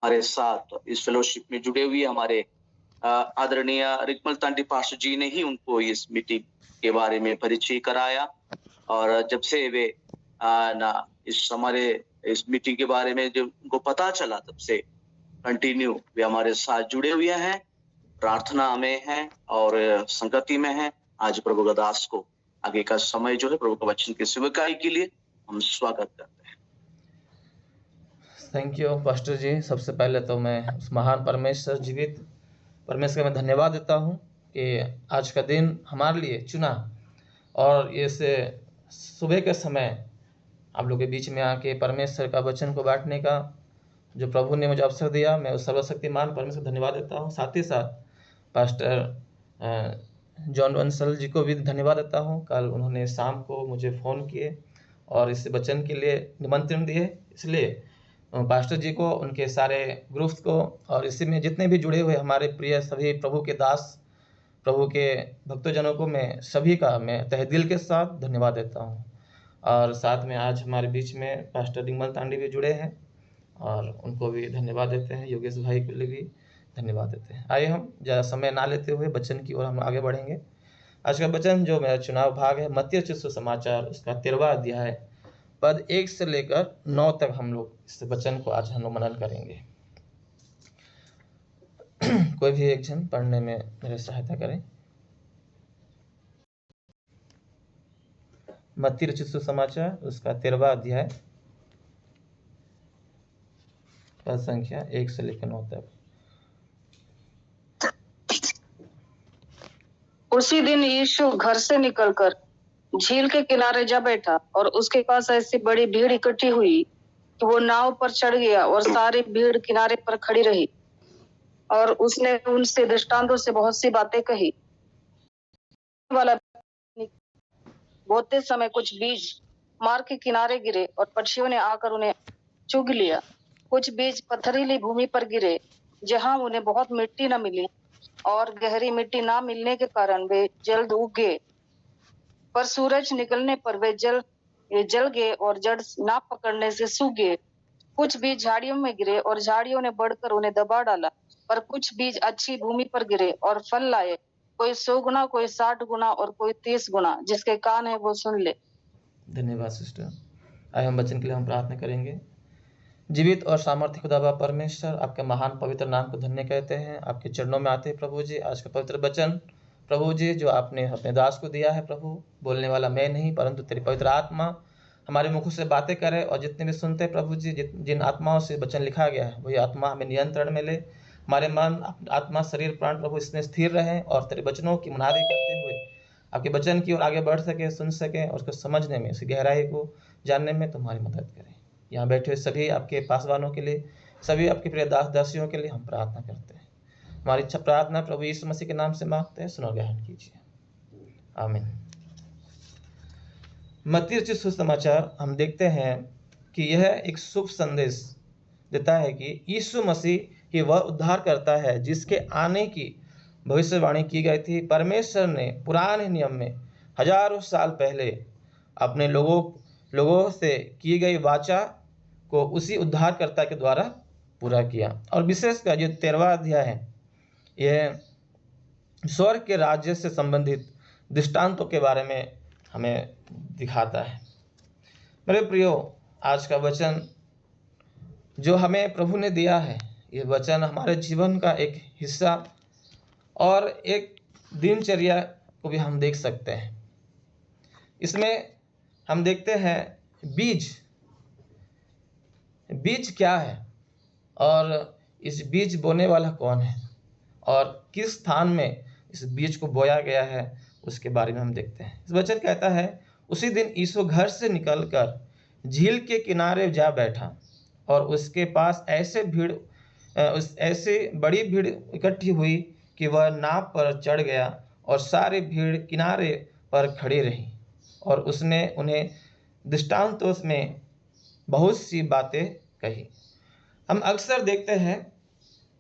हमारे साथ इस फेलोशिप में जुड़े हुए हमारे आदरणीय रिकमल तांडी पास्टर जी ने ही उनको इस मीटिंग के बारे में परिचय कराया, और जब से वे हमारे इस मीटिंग के बारे में जब उनको पता चला, तब से कंटिन्यू वे हमारे साथ जुड़े हुए हैं, प्रार्थना में हैं और संगति में हैं। आज प्रभु का दास को आगे का समय जो है प्रभु का वचन की सेवकाई के लिए हम स्वागत करते हैं। थैंक यू पास्टर जी। सबसे पहले तो मैं उस महान परमेश्वर, जीवित परमेश्वर में धन्यवाद देता हूँ कि आज का दिन हमारे लिए चुना और इसे सुबह के समय आप लोग के बीच में आके परमेश्वर का वचन को बांटने का जो प्रभु ने मुझे अवसर दिया, मैं उस सर्वशक्तिमान परमेश्वर को धन्यवाद देता हूँ। साथ ही साथ पास्टर जॉन वंसल जी को भी धन्यवाद देता हूँ। कल उन्होंने शाम को मुझे फ़ोन किए और इस वचन के लिए निमंत्रण दिए, इसलिए पास्टर जी को, उनके सारे ग्रुप्स को और इसी में जितने भी जुड़े हुए हमारे प्रिय सभी प्रभु के दास, प्रभु के भक्तजनों को मैं सभी का मैं तहे दिल के साथ धन्यवाद देता हूँ। और साथ में आज हमारे बीच में पास्टर रिकमल तांडी भी जुड़े हैं और उनको भी धन्यवाद देते हैं। योगेश भाई को भी धन्यवाद देते हैं। आइए हम ज़्यादा समय ना लेते हुए वचन की ओर हम आगे बढ़ेंगे। आज का वचन जो मेरा चुनाव भाग है मत्ती रचित सुसमाचार, उसका 13वां अध्याय पद 1 से लेकर 9 तक हम लोग इस वचन को आज हम लोग मनन करेंगे। कोई भी एक जन पढ़ने में मेरी सहायता करें। मत्ती रचित सुसमाचार, उसका 13वां अध्याय पद संख्या 1 से लेकर 9 तक। उसी दिन यीशु घर से निकलकर झील के किनारे जा बैठा और उसके पास ऐसी बड़ी भीड़ इकट्ठी हुई कि वो नाव पर चढ़ गया और सारी भीड़ किनारे पर खड़ी रही, और उसने उनसे दृष्टांतों से बहुत सी बातें कही। वाला बोते समय कुछ बीज मार्ग के किनारे गिरे और पक्षियों ने आकर उन्हें चुग लिया। कुछ बीज पथरीली भूमि पर गिरे जहां उन्हें बहुत मिट्टी न मिली, और गहरी मिट्टी ना मिलने के कारण वे जल्द उग गए। पर सूरज निकलने पर वे जल गए और जड़ ना पकड़ने से सूख गए। कुछ बीज झाड़ियों में गिरे और झाड़ियों ने बढ़कर उन्हें दबा डाला। पर कुछ बीज अच्छी भूमि पर गिरे और फल लाए, कोई 100 गुना, कोई 60 गुना और कोई 30 गुना। जिसके कान है वो सुन ले। धन्यवाद सिस्टर। आइए हम वचन के लिए हम प्रार्थना करेंगे। जीवित और सामर्थ्य खुदाबा परमेश्वर, आपके महान पवित्र नाम को धन्य कहते हैं। आपके चरणों में आते हैं प्रभु जी। आज का पवित्र वचन प्रभु जी जो आपने अपने दास को दिया है प्रभु, बोलने वाला मैं नहीं परंतु तेरी पवित्र आत्मा हमारे मुखों से बातें करे, और जितने भी सुनते हैं प्रभु जी, जिन आत्माओं से वचन लिखा गया है वही आत्मा हमें नियंत्रण में ले। हमारे मन, आत्मा, शरीर, प्राण प्रभु इसमें स्थिर रहें और तेरे वचनों की मुनादी करते हुए आपके वचन की ओर आगे बढ़ सके, सुन सके और उसको समझने में, उसकी गहराई को जानने में तुम्हारी मदद करें। यहाँ बैठे हुए सभी आपके पासवानों के लिए, सभी आपके प्रिय दास दासियों के लिए हम प्रार्थना करते हैं। हमारी इच्छा प्रार्थना प्रभु यीशु मसीह के नाम से मांगते हैं, सुनो ग्रहण कीजिए, आमीन। मत्ती रचित सुसमाचार हम देखते हैं कि यह एक शुभ संदेश देता है कि यीशु मसीह ही वह उद्धार करता है जिसके आने की भविष्यवाणी की गई थी। परमेश्वर ने पुराने नियम में हजारों साल पहले अपने लोगों से की गई वाचा को उसी उद्धारकर्ता के द्वारा पूरा किया। और विशेषकर जो 13वां अध्याय है, यह स्वर्ग के राज्य से संबंधित दृष्टांतों के बारे में हमें दिखाता है। मेरे प्रियो, आज का वचन जो हमें प्रभु ने दिया है, ये वचन हमारे जीवन का एक हिस्सा और एक दिनचर्या को भी हम देख सकते हैं। इसमें हम देखते हैं बीज क्या है और इस बीज बोने वाला कौन है और किस स्थान में इस बीज को बोया गया है, उसके बारे में हम देखते हैं। इस वचन कहता है, उसी दिन यीशु घर से निकलकर झील के किनारे जा बैठा और उसके पास ऐसे बड़ी भीड़ इकट्ठी हुई कि वह नाव पर चढ़ गया और सारी भीड़ किनारे पर खड़ी रही, और उसने उन्हें दृष्टांतों में बहुत सी बातें कही। हम अक्सर देखते हैं,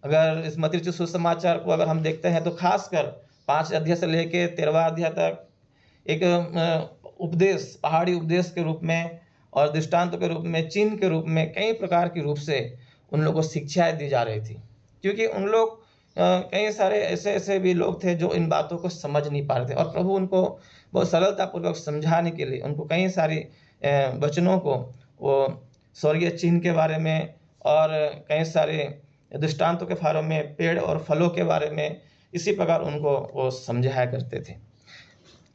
अगर इस मत्ती रचित सुसमाचार को अगर हम देखते हैं तो खासकर 5 अध्याय से लेकर 13वां अध्याय तक एक उपदेश, पहाड़ी उपदेश के रूप में और दृष्टांत के रूप में, चिन्ह के रूप में, कई प्रकार के रूप से उन लोगों को शिक्षाएं दी जा रही थी, क्योंकि उन लोग कई सारे ऐसे ऐसे भी लोग थे जो इन बातों को समझ नहीं पा रहे थे, और प्रभु उनको बहुत सरलतापूर्वक समझाने के लिए उनको कई सारी वचनों को, वो स्वर्गीय चिन्ह के बारे में और कई सारे दृष्टांतों के बारे में, पेड़ और फलों के बारे में, इसी प्रकार उनको वो समझाया करते थे।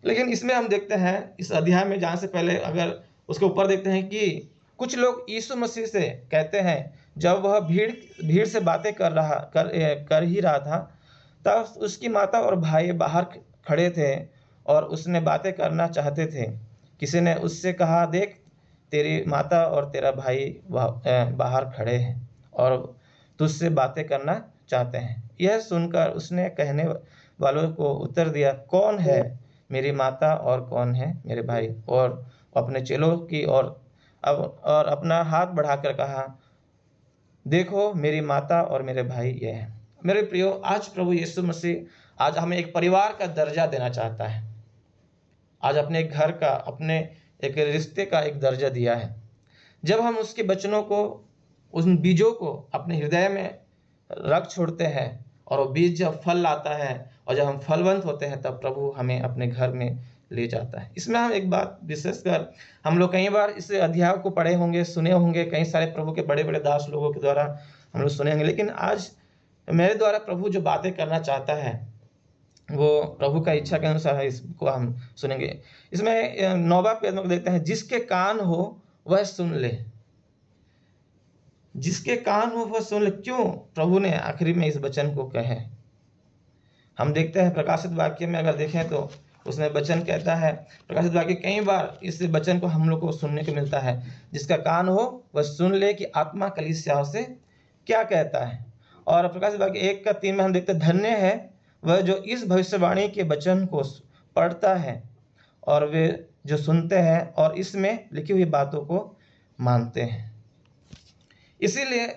लेकिन इसमें हम देखते हैं, इस अध्याय में जाने से पहले अगर उसके ऊपर देखते हैं कि कुछ लोग यीशु मसीह से कहते हैं, जब वह भीड़ से बातें कर ही रहा था, तब उसकी माता और भाई बाहर खड़े थे और उसने बातें करना चाहते थे। किसी ने उससे कहा, देख तेरी माता और तेरा भाई बाहर खड़े हैं और तुझसे बातें करना चाहते हैं। यह सुनकर उसने कहने वालों को उत्तर दिया, कौन है मेरी माता और कौन है मेरे भाई? और अपने चेलों की और अपना हाथ बढ़ाकर कहा, देखो मेरी माता और मेरे भाई ये हैं। मेरे प्रियो, आज प्रभु यीशु मसीह आज हमें एक परिवार का दर्जा देना चाहता है। आज अपने घर का, अपने एक रिश्ते का एक दर्जा दिया है। जब हम उसके वचनों को, उन बीजों को अपने हृदय में रख छोड़ते हैं और वो बीज जब फल लाता है और जब हम फलवंत होते हैं, तब प्रभु हमें अपने घर में ले जाता है। इसमें हम एक बात विशेषकर, हम लोग कई बार इस अध्याय को पढ़े होंगे, सुने होंगे, कई सारे प्रभु के बड़े बड़े दास लोगों के द्वारा हम लोग सुने होंगे, लेकिन आज मेरे द्वारा प्रभु जो बातें करना चाहता है वो प्रभु का इच्छा के अनुसार है, इसको हम सुनेंगे। इसमें 9वां पद में देखते हैं, जिसके कान हो वह सुन ले। जिसके कान हो वह सुन ले। क्यों प्रभु ने आखिरी में इस वचन को कहे? हम देखते हैं प्रकाशित वाक्य में, अगर देखें तो उसमें वचन कहता है, प्रकाशित वाक्य कई बार इस वचन को हम लोग को सुनने को मिलता है, जिसका कान हो वह सुन ले कि आत्मा कलीसियाओं से क्या कहता है। और प्रकाशित वाक्य 1:3 में हम देखते हैं, धन्य है वह जो इस भविष्यवाणी के वचन को पढ़ता है और वे जो सुनते हैं और इसमें लिखी हुई बातों को मानते हैं। इसीलिए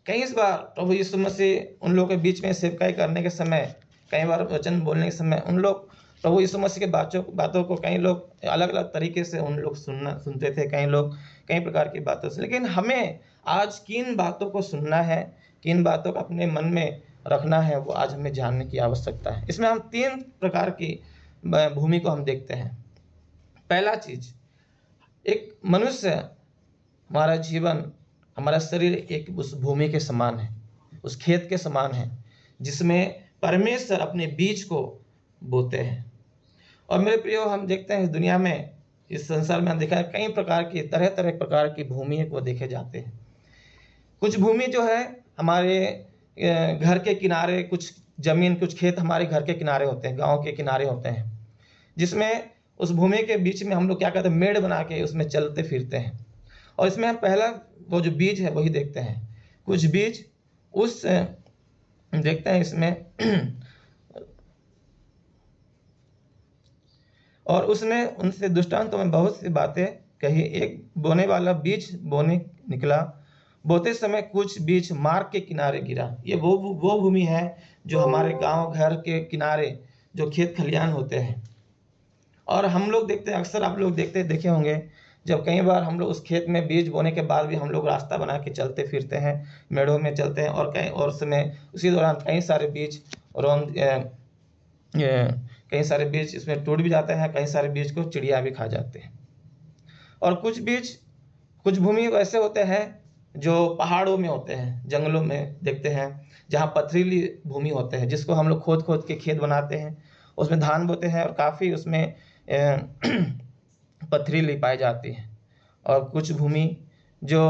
कई बार प्रभु यीशु मसीह उन लोगों के बीच में सेवकाई करने के समय, कई बार वचन बोलने के समय, उन लोग प्रभु यीशु मसीह के बातों को कई लोग अलग अलग तरीके से उन लोग सुनते थे, कई लोग कई प्रकार की बातों से। लेकिन हमें आज किन बातों को सुनना है, किन बातों को अपने मन में रखना है, वो आज हमें जानने की आवश्यकता है। इसमें हम 3 प्रकार की भूमि को हम देखते हैं। पहला चीज, एक मनुष्य, हमारा जीवन, हमारा शरीर एक उस भूमि के समान है, उस खेत के समान है, जिसमें परमेश्वर अपने बीज को बोते हैं। और मेरे प्रियो, हम देखते हैं इस दुनिया में, इस संसार में हम देखा है कई प्रकार की, तरह तरह प्रकार की भूमि को देखे जाते हैं। कुछ भूमि जो है हमारे घर के किनारे, कुछ जमीन, कुछ खेत हमारे घर के किनारे होते हैं, गांव के किनारे होते हैं, जिसमें उस भूमि के बीच में हम लोग क्या करते हैं, मेड़ बना के उसमें चलते फिरते हैं। और इसमें हम पहला वो जो बीज है वही देखते हैं। कुछ बीज उस देखते हैं इसमें और उसने उनसे दृष्टांतों में बहुत सी बातें कही। एक बोने वाला बीज बोने निकला, बोते समय कुछ बीज मार्ग के किनारे गिरा। ये वो भूमि है जो हमारे गांव घर के किनारे जो खेत खलियान होते हैं। और हम लोग देखते हैं, अक्सर आप लोग देखे होंगे, जब कई बार हम लोग उस खेत में बीज बोने के बाद भी हम लोग रास्ता बना के चलते फिरते हैं, मेढ़ों में चलते हैं, और समय उसी दौरान कई सारे बीज कई सारे बीज इसमें टूट भी जाते हैं, कई सारे बीज को चिड़िया भी खा जाते हैं। और कुछ भूमि वैसे होते हैं जो पहाड़ों में होते हैं, जंगलों में देखते हैं, जहाँ पथरीली भूमि होते हैं, जिसको हम लोग खोद खोद के खेत बनाते हैं, उसमें धान बोते हैं और काफ़ी उसमें पथरीली पाई जाती है। और कुछ भूमि जो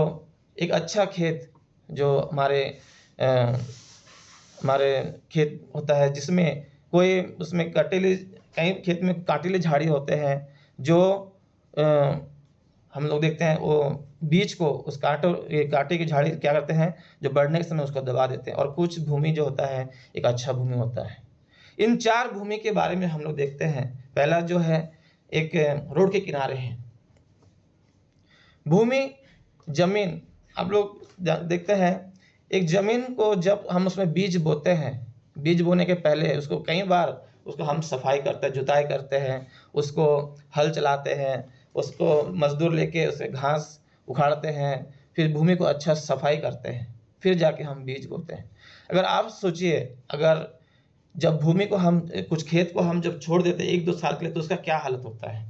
एक अच्छा खेत, जो हमारे खेत होता है, जिसमें कोई उसमें कई खेत में काटिले झाड़ी होते हैं, जो हम लोग देखते हैं वो बीज को, उस कांटे की झाड़ी क्या करते हैं, जो बढ़ने के समय उसको दबा देते हैं। और कुछ भूमि जो होता है एक अच्छा भूमि होता है। इन 4 भूमि के बारे में हम लोग देखते हैं। पहला जो है एक रोड के किनारे है भूमि, जमीन। आप लोग देखते हैं एक जमीन को जब हम उसमें बीज बोते हैं, बीज बोने के पहले उसको कई बार उसको हम सफाई करते हैं, जुताई करते हैं, उसको हल चलाते हैं, उसको मजदूर लेके उसे घास उखाड़ते हैं, फिर भूमि को अच्छा सफाई करते हैं। फिर जाके हम बीज बोते हैं। अगर आप सोचिए, अगर जब भूमि को हम कुछ खेत को हम जब छोड़ देते हैं 1-2 साल के लिए, तो उसका क्या हालत होता है।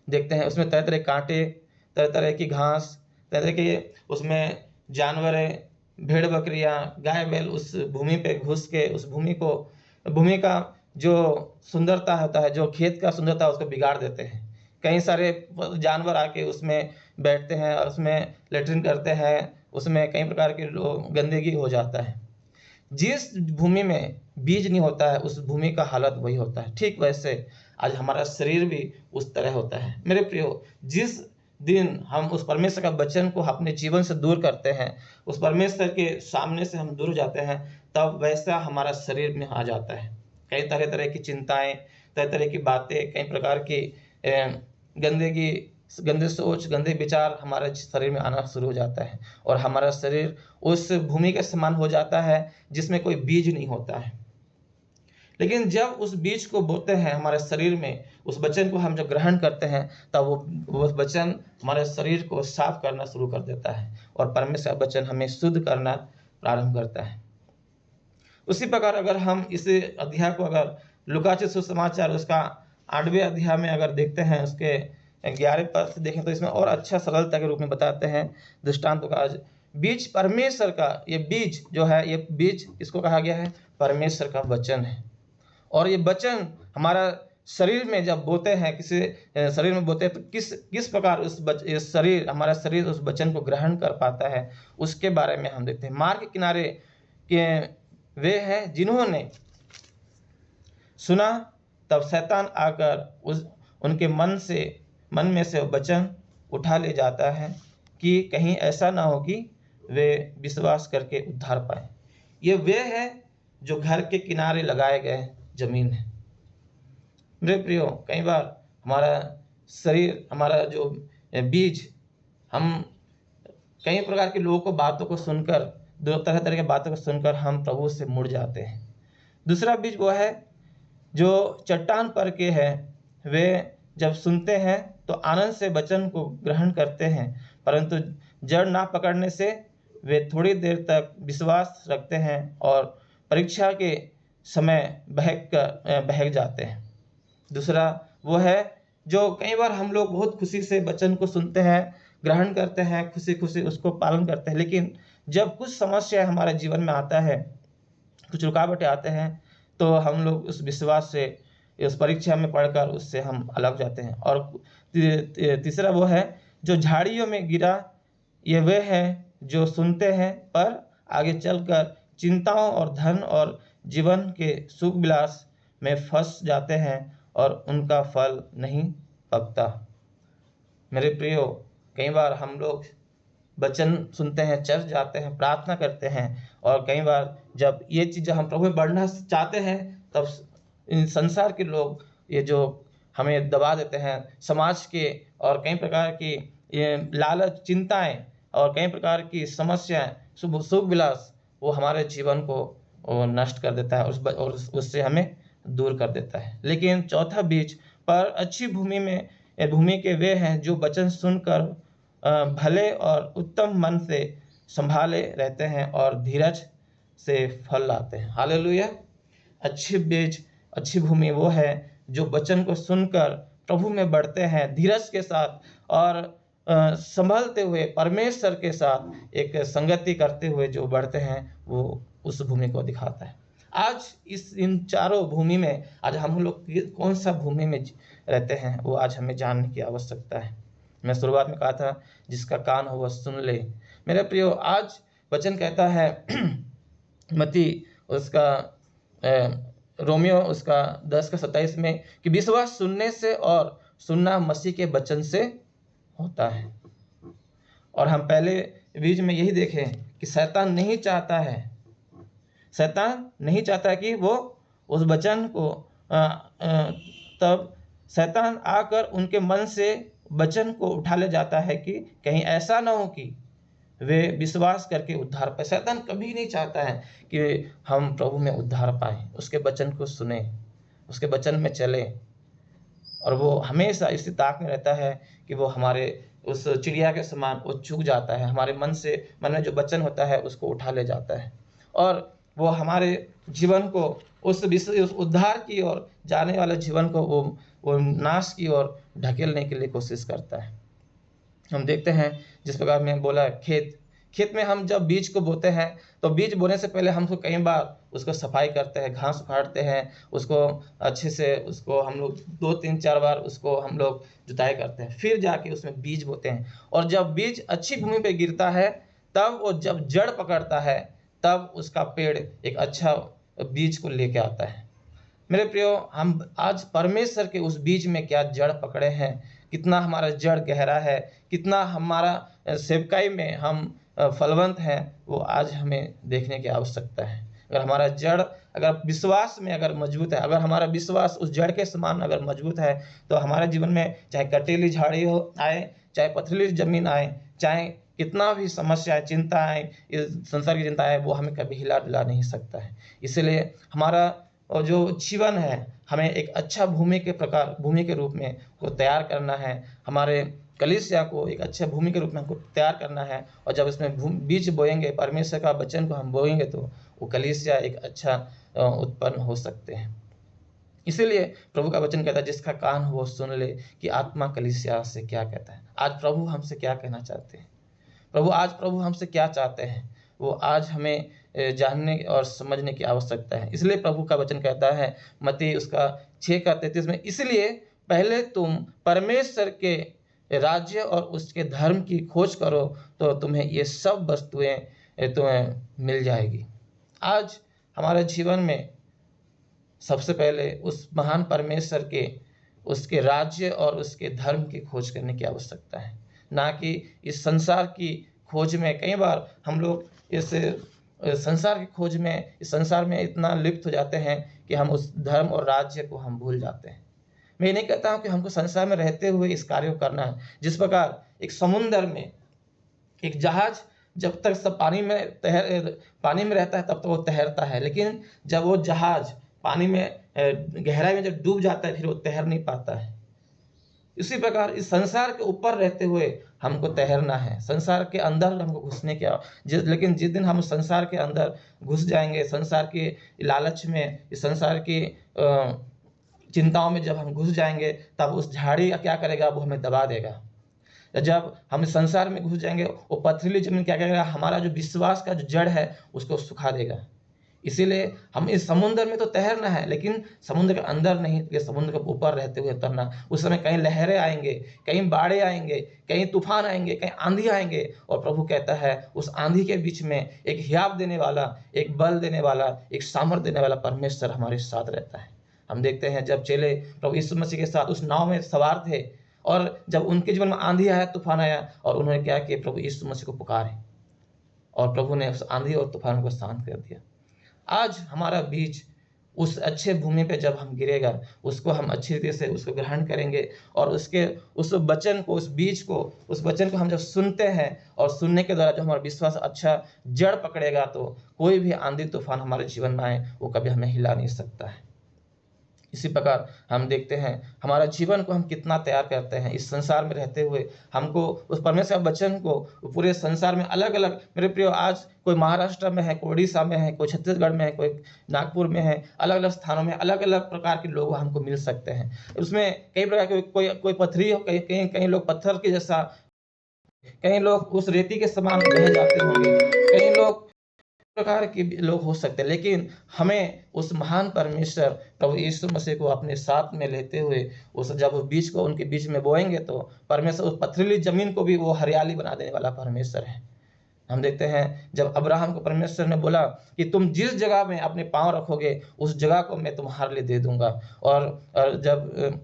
देखते हैं उसमें तरह तरह के कांटे, तरह तरह की घास, तरह तरह के उसमें जानवरें, भेड़ बकरियां, गाय बैल उस भूमि पे घुस के उस भूमि का जो सुंदरता होता है, जो खेत का सुंदरता है, उसको बिगाड़ देते हैं। कई सारे जानवर आके उसमें बैठते हैं और उसमें लेटरिन करते हैं, उसमें कई प्रकार के गंदगी हो जाता है। जिस भूमि में बीज नहीं होता है, उस भूमि का हालत वही होता है। ठीक वैसे आज हमारा शरीर भी उस तरह होता है। मेरे प्रियो, जिस दिन हम उस परमेश्वर का वचन को अपने जीवन से दूर करते हैं, उस परमेश्वर के सामने से हम दूर जाते हैं, तब वैसा हमारा शरीर में आ जाता है। कई तरह तरह की चिंताएं, तरह तरह की बातें, कई प्रकार की गंदगी, गंदे सोच, गंदे विचार हमारे शरीर में आना शुरू हो जाता है और हमारा शरीर उस भूमि के समान हो जाता है जिसमें कोई बीज नहीं होता है। लेकिन जब उस बीज को बोते हैं हमारे शरीर में, उस वचन को हम जब ग्रहण करते हैं, तब वो वचन हमारे शरीर को साफ करना शुरू कर देता है और परमेश्वर का वचन हमें शुद्ध करना प्रारंभ करता है। उसी प्रकार अगर हम इस अध्याय को, अगर लूका रचित सुसमाचार उसका 8वें अध्याय में अगर देखते हैं, उसके 11 पद से देखें, तो इसमें और अच्छा सरलता के रूप में बताते हैं दृष्टांत का। बीज परमेश्वर का, ये बीज जो है, ये बीज इसको कहा गया है परमेश्वर का वचन है। और ये वचन हमारा शरीर में जब बोते हैं, किसी शरीर में बोते हैं, तो किस प्रकार हमारा शरीर उस वचन को ग्रहण कर पाता है, उसके बारे में हम देखते हैं। मार्ग के किनारे के वे हैं जिन्होंने सुना, तब शैतान आकर उनके मन में से वचन उठा ले जाता है कि कहीं ऐसा ना हो कि वे विश्वास करके उद्धार पाए। ये वे है जो घर के किनारे लगाए गए जमीन है। मेरे प्रियो, कई बार हमारा शरीर, हमारा जो बीज, हम कई प्रकार के लोगों को बातों को सुनकर, तरह तरह की बातों को सुनकर हम प्रभु से मुड़ जाते हैं। दूसरा बीज वो है जो चट्टान पर के है। वे जब सुनते हैं तो आनंद से वचन को ग्रहण करते हैं, परंतु जड़ ना पकड़ने से वे थोड़ी देर तक विश्वास रखते हैं और परीक्षा के समय बहक जाते हैं। दूसरा वो है जो कई बार हम लोग बहुत खुशी से वचन को सुनते हैं, ग्रहण करते हैं, खुशी खुशी उसको पालन करते हैं, लेकिन जब कुछ समस्या हमारे जीवन में आता है, कुछ रुकावटें आते हैं, तो हम लोग उस विश्वास से, उस परीक्षा में पढ़कर उससे हम अलग जाते हैं। और तीसरा वो है जो झाड़ियों में गिरा। ये वे हैं जो सुनते हैं पर आगे चलकर चिंताओं और धन और जीवन के सुख विलास में फंस जाते हैं और उनका फल नहीं पकता। मेरे प्रियो, कई बार हम लोग वचन सुनते हैं, चर्च जाते हैं, प्रार्थना करते हैं, और कई बार जब ये चीज़ें हम प्रभु में बढ़ना चाहते हैं, तब इन संसार के लोग ये जो हमें दबा देते हैं, समाज के और कई प्रकार की ये लालच, चिंताएं और कई प्रकार की समस्याएं, सुख विलास, वो हमारे जीवन को नष्ट कर देता है और उससे हमें दूर कर देता है। लेकिन चौथा बीज पर अच्छी भूमि के वे हैं जो वचन सुनकर भले और उत्तम मन से संभाले रहते हैं और धीरज से फल लाते हैं। हालेलुया। अच्छी बीज, अच्छी भूमि वो है जो वचन को सुनकर प्रभु में बढ़ते हैं, धीरज के साथ और संभलते हुए परमेश्वर के साथ एक संगति करते हुए जो बढ़ते हैं, वो उस भूमि को दिखाता है। आज इन चारों भूमि में आज हम लोग कौन सा भूमि में रहते हैं, वो आज हमें जानने की आवश्यकता है। मैं शुरुआत में कहा था, जिसका कान हो वह सुन ले। मेरे प्रियो, आज वचन कहता है मत्ती उसका रोमियो उसका 10:27 में कि विश्वास सुनने से और सुनना मसीह के वचन से होता है। और हम पहले बीज में यही देखें कि शैतान नहीं चाहता कि वो उस वचन को तब शैतान आकर उनके मन से वचन को उठा ले जाता है कि कहीं ऐसा ना हो कि वे विश्वास करके उद्धार पाए। शैतान कभी नहीं चाहता है कि हम प्रभु में उद्धार पाएं, उसके वचन को सुने, उसके वचन में चले, और वो हमेशा इसी ताक में रहता है कि वो हमारे उस चिड़िया के समान वो चूक जाता है, हमारे मन में जो वचन होता है उसको उठा ले जाता है, और वो हमारे जीवन को उस उद्धार की ओर जाने वाले जीवन को वो नाश की ओर ढकेलने के लिए कोशिश करता है। हम देखते हैं जिस प्रकार मैं बोला, खेत में हम जब बीज को बोते हैं तो बीज बोने से पहले हमको कई बार उसको सफाई करते हैं, घास उखाड़ते हैं, उसको अच्छे से उसको हम लोग 2-3-4 बार उसको हम लोग जुताई करते हैं, फिर जाके उसमें बीज बोते हैं। और जब बीज अच्छी भूमि पे गिरता है तब वो जब जड़ पकड़ता है तब उसका पेड़ एक अच्छा बीज को लेके आता है। मेरे प्रियो, हम आज परमेश्वर के उस बीज में क्या जड़ पकड़े हैं, कितना हमारा जड़ गहरा है, कितना हमारा सेवकाई में हम फलवंत हैं, वो आज हमें देखने की आवश्यकता है। अगर हमारा जड़ अगर विश्वास में अगर मजबूत है, अगर हमारा विश्वास उस जड़ के समान अगर मजबूत है, तो हमारे जीवन में चाहे कटीली झाड़ी हो आए, चाहे पथरीली जमीन आए, चाहे कितना भी समस्या चिंता आए, इस संसार की चिंता आए, वो हमें कभी हिला डुला नहीं सकता है। इसलिए हमारा और जो जीवन है, हमें एक अच्छा भूमि के रूप में को तैयार करना है। हमारे कलीसिया को एक अच्छे भूमि के रूप में हमको तैयार करना है, और जब इसमें बीज बोएंगे, परमेश्वर का वचन को हम बोएंगे, तो वो कलीसिया एक अच्छा उत्पन्न हो सकते हैं। इसीलिए प्रभु का वचन कहता है, जिसका कान हो वो सुन ले कि आत्मा कलीसिया से क्या कहता है। आज प्रभु हमसे क्या कहना चाहते हैं, प्रभु हमसे क्या चाहते हैं, वो आज हमें जानने और समझने की आवश्यकता है। इसलिए प्रभु का वचन कहता है मत्ती उसका 6:33 में, इसलिए पहले तुम परमेश्वर के राज्य और उसके धर्म की खोज करो तो तुम्हें ये सब वस्तुएं तुम्हें मिल जाएगी। आज हमारे जीवन में सबसे पहले उस महान परमेश्वर के उसके राज्य और उसके धर्म की खोज करने की आवश्यकता है, ना कि इस संसार की खोज में। कई बार हम लोग इस संसार की खोज में, इस संसार में इतना लिप्त हो जाते हैं कि हम उस धर्म और राज्य को हम भूल जाते हैं। मैं ये नहीं कहता हूँ कि हमको संसार में रहते हुए इस कार्य को करना है। जिस प्रकार एक समुद्र में एक जहाज जब तक सब पानी में रहता है तब तक वो तैरता है, लेकिन जब वो जहाज पानी में गहराई में जब डूब जाता है फिर वो तैर नहीं पाता है। इसी प्रकार इस संसार के ऊपर रहते हुए हमको तैरना है, संसार के अंदर हमको घुसने की लेकिन जिस दिन हम संसार के अंदर घुस जाएंगे, संसार के लालच में, इस संसार की चिंताओं में जब हम घुस जाएंगे, तब उस झाड़ी क्या करेगा, वो हमें दबा देगा। जब हम संसार में घुस जाएंगे, वो पथरीली जमीन क्या करेगा, हमारा जो विश्वास का जो जड़ है उसको सुखा देगा। इसीलिए हम इस समुद्र में तो तैरना है, लेकिन समुद्र के अंदर नहीं, कि समुद्र के ऊपर रहते हुए तैरना। उस समय कहीं लहरें आएंगे, कहीं बाढ़ें आएंगे, कहीं तूफान आएंगे, कहीं आंधी आएंगे, और प्रभु कहता है उस आंधी के बीच में एक हियाव देने वाला, एक बल देने वाला, एक सामर्थ देने वाला परमेश्वर हमारे साथ रहता है। हम देखते हैं जब चेले प्रभु यीशु मसीह के साथ उस नाव में सवार थे, और जब उनके जीवन में आंधी आया, तूफान आया, और उन्होंने क्या किया, प्रभु यीशु मसीह को पुकारे, और प्रभु ने उस आंधी और तूफान को शांत कर दिया। आज हमारा बीज उस अच्छे भूमि पे जब हम गिरेगा, उसको हम अच्छी रीति से उसको ग्रहण करेंगे, और उस वचन को, उस बीज को, उस वचन को हम जब सुनते हैं, और सुनने के द्वारा जो हमारा विश्वास अच्छा जड़ पकड़ेगा, तो कोई भी आंधी तूफान हमारे जीवन में आए वो कभी हमें हिला नहीं सकता है। इसी प्रकार हम देखते हैं हमारा जीवन को हम कितना तैयार करते हैं। इस संसार में रहते हुए हमको उस परमेश्वर के वचन को पूरे संसार में अलग अलग, मेरे प्रियो, आज कोई महाराष्ट्र में है, कोई उड़ीसा में है, कोई छत्तीसगढ़ में है, कोई नागपुर में है, अलग अलग स्थानों में अलग अलग प्रकार के लोग हमको मिल सकते हैं। उसमें कई प्रकार के, कोई पथरी हो, कहीं लोग पत्थर के जैसा, कई लोग उस रेती के समान बह जाते होंगे, कई लोग प्रकार के लोग हो सकते हैं, लेकिन हमें उस महान परमेश्वर प्रभु यीशु मसीह को अपने साथ में लेते हुए उस जब बीज को उनके बीच में बोएंगे, तो परमेश्वर उस पथरीली जमीन को भी वो हरियाली बना देने वाला परमेश्वर है। हम देखते हैं जब अब्राहम को परमेश्वर ने बोला कि तुम जिस जगह में अपने पांव रखोगे उस जगह को मैं तुम्हारे लिए दे दूंगा, और जब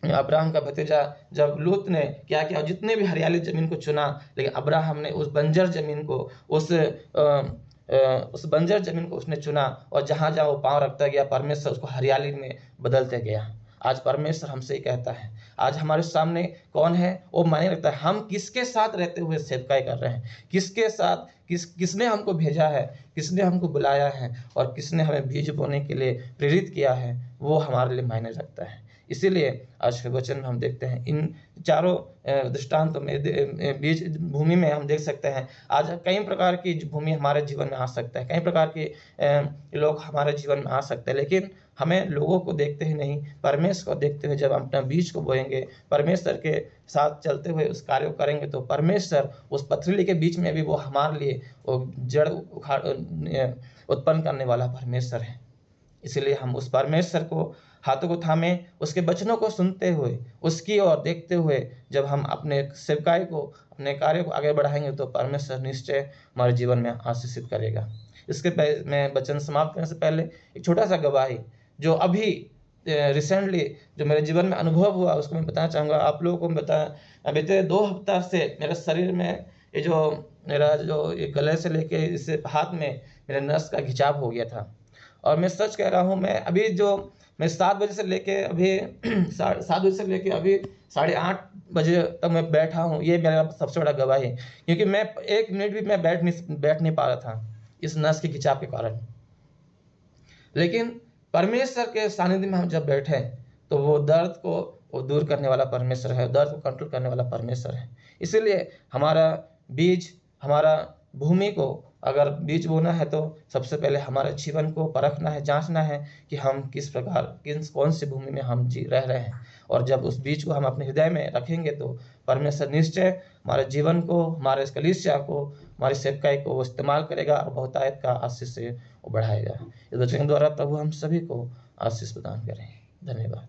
अब्राहम का भतीजा जब लूत ने क्या किया, जितने भी हरियाली जमीन को चुना, लेकिन अब्राहम ने उस बंजर जमीन को, उस बंजर जमीन को उसने चुना, और जहां जहां वो पांव रखता गया परमेश्वर उसको हरियाली में बदलते गया। आज परमेश्वर हमसे ही कहता है, आज हमारे सामने कौन है, वो मायने रखता है हम किसके साथ रहते हुए सेवकाई कर रहे हैं, किसके साथ, किसने हमको भेजा है, किसने हमको बुलाया है, और किसने हमें बीज बोने के लिए प्रेरित किया है, वो हमारे लिए मायने रखता है। इसीलिए आज के वचन में हम देखते हैं इन चारों दृष्टांतों में बीज भूमि में हम देख सकते हैं आज कई प्रकार की भूमि हमारे जीवन में आ सकता है, कई प्रकार के लोग हमारे जीवन में आ सकते हैं, लेकिन हमें लोगों को देखते ही नहीं, परमेश्वर को देखते हुए जब हम अपना बीज को बोएंगे, परमेश्वर के साथ चलते हुए उस कार्य को करेंगे, तो परमेश्वर उस पथरीले के बीच में भी वो हमारे लिए वो जड़ उत्पन्न करने वाला परमेश्वर है। इसलिए हम उस परमेश्वर को हाथों को थामे, उसके वचनों को सुनते हुए, उसकी ओर देखते हुए जब हम अपने सेवकाई को, अपने कार्य को आगे बढ़ाएंगे, तो परमेश्वर निश्चय हमारे जीवन में आशीषित करेगा। इसके मैं वचन समाप्त करने से पहले एक छोटा सा गवाही जो अभी रिसेंटली जो मेरे जीवन में अनुभव हुआ उसको मैं बताना चाहूँगा आप लोगों को। बताया बीते 2 हफ्ता से मेरे शरीर में ये जो मेरा जो ये गले से लेके इस हाथ में मेरे नस का खिंचाव हो गया था। और मैं सच कह रहा हूँ, मैं अभी जो मैं 7 बजे से लेके अभी 7 बजे से लेके अभी 8:30 बजे तक मैं बैठा हूँ, ये मेरा सबसे बड़ा गवाही है, क्योंकि मैं 1 मिनट भी मैं बैठ नहीं पा रहा था इस नस के खिंचाव के कारण। लेकिन परमेश्वर के सानिध्य में हम जब बैठे तो वो दर्द को वो दूर करने वाला परमेश्वर है, दर्द को कंट्रोल करने वाला परमेश्वर है। इसीलिए हमारा बीज, हमारा भूमि को अगर बीज बोना है तो सबसे पहले हमारे जीवन को परखना है, जांचना है कि हम किस प्रकार कौन सी भूमि में हम रह रहे हैं। और जब उस बीज को हम अपने हृदय में रखेंगे तो परमेश्वर निश्चय हमारे जीवन को, हमारे इस कलीसिया को, हमारी सेवकाई को वो इस्तेमाल करेगा और बहुतायत का आशीष से वो बढ़ाएगा। इस वचन के द्वारा प्रभु हम सभी को आशीष प्रदान करें। धन्यवाद।